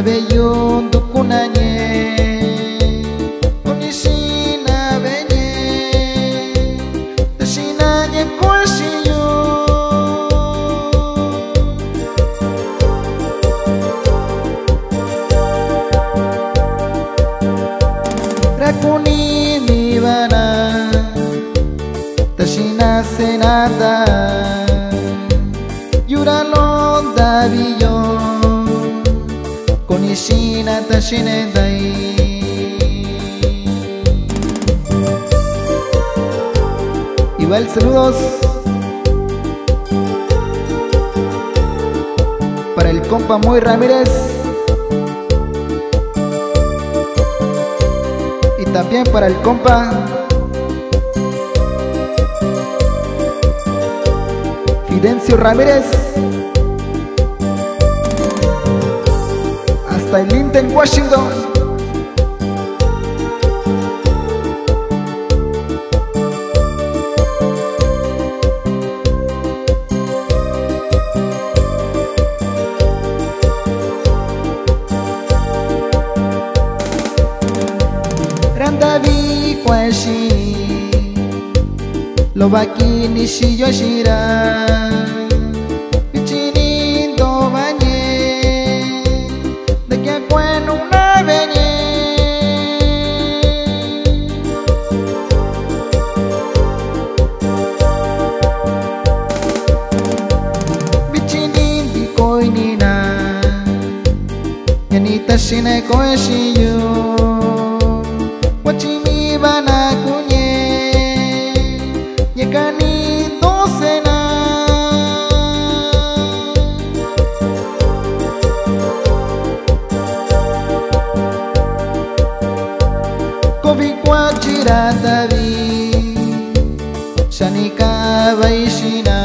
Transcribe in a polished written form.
Sabeyun dukunanye Onishina benye Tashinanye kwashiyo Rakuni mibana Tashina senata Yuralon dabiyo Konishina tashinedai Igual saludos para el compa Moy Ramírez y también para el compa Fidencio Ramírez hasta el Linden, Washington. Randavi kwashi Lobaki nishi yoshira Pichini do banye De que cueno una beñe Pichini di koinina Yanita shine koeshiyo Wachimi bana kunye Nyekani dosena Kovi kwa chiratavi Shanika vaishina